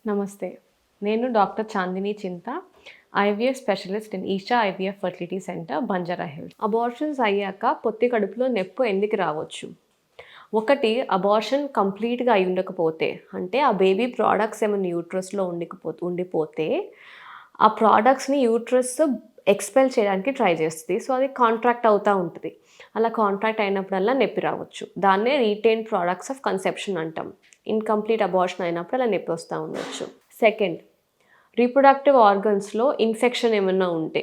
నమస్తే. నేను doctor Chandini Chinta, IVF specialist in Eesha IVF fertility centre, Banjara Hills. Abortions అయ్యాక పొత్తి కడుపులో నొప్పి ఎందుకు రావచ్చు? ఒకటి, అబార్షన్ కంప్లీట్‌గా అయి ఉండకపోతే, అంటే ఆ బేబీ ప్రొడక్ట్స్ ఏమైనా యూట్రస్‌లో ఉండిపోతే, ఆ ప్రొడక్ట్స్‌ని యూట్రస్ ఎక్స్‌పెల్ చేయడానికి ట్రై చేస్తది. సో, అది కాంట్రాక్ట్ అవుతా ఉంటది. అలా కాంట్రాక్ట్ అయినప్పుడల్లా నొప్పి రావచ్చు. దాన్నే రీటైన్డ్ ప్రొడక్ట్స్ ఆఫ్ కన్సెప్షన్ అంటాం. ఇన్‌కంప్లీట్ అబార్షన్ అయినప్పుడు అలా నొప్పి వస్తా ఉండొచ్చు. సెకండ్, రీప్రొడక్టివ్ ఆర్గన్స్‌లో ఇన్ఫెక్షన్ ఏమన్నా ఉంటే,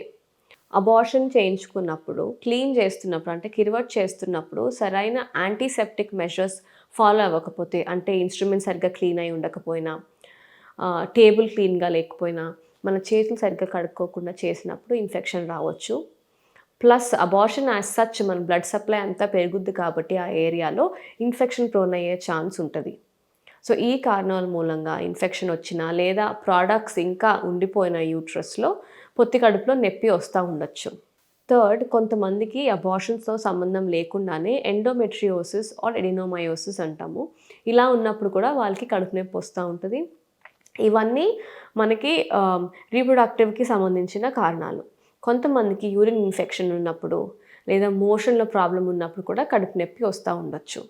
అబార్షన్ చేయించుకున్నప్పుడు, క్లీన్ చేస్తున్నప్పుడు అంటే కిర్వట్ చేస్తున్నప్పుడు సరైన యాంటీసెప్టిక్ మెజర్స్ ఫాలో అవ్వకపోతే, అంటే ఇన్‌స్ట్రుమెంట్స్ సరిగ్గా క్లీన్ అయి ఉండకపోయినా, టేబుల్ క్లీన్‌గా లేకపోయినా, మన చేతులు సరిగ్గా కడుక్కోకుండా చేసినప్పుడు ఇన్ఫెక్షన్ రావచ్చు. ప్లస్ అబార్షన్ యాజ్ సచ్ మన బ్లడ్ సప్లై అంతా పెరుగుద్ది కాబట్టి ఆ ఏరియాలో ఇన్ఫెక్షన్ ప్రోన్ అయ్యే ఛాన్స్ ఉంటది. సో, ఈ కారణాల మూలంగా ఇన్ఫెక్షన్ వచ్చినా, లేదా ప్రొడక్ట్స్ ఇంకా ఉండిపోయిన యూట్రస్‌లో పొత్తి కడుపులో నొప్పి వస్తా ఉండొచ్చు. థర్డ్, కొంతమందికి అబార్షన్స్‌తో సంబంధం లేకుండానే ఎండోమెట్రియోసిస్ ఆర్ ఎడినోమయోసిస్ అంటాము. ఇలా ఉన్నప్పుడు కూడా వాళ్ళకి కడుపు నొప్పి వస్తా ఉంటది. ఇవన్నీ మనకి రీప్రొడక్టివ్‌కి సంబంధించిన కారణాలు. కొంతమందికి యూరిన్ ఇన్ఫెక్షన్ ఉన్నప్పుడు, లేదా మోషన్‌లో ప్రాబ్లమ్ ఉన్నప్పుడు కూడా కడుపు నొప్పి వస్తా ఉండొచ్చు.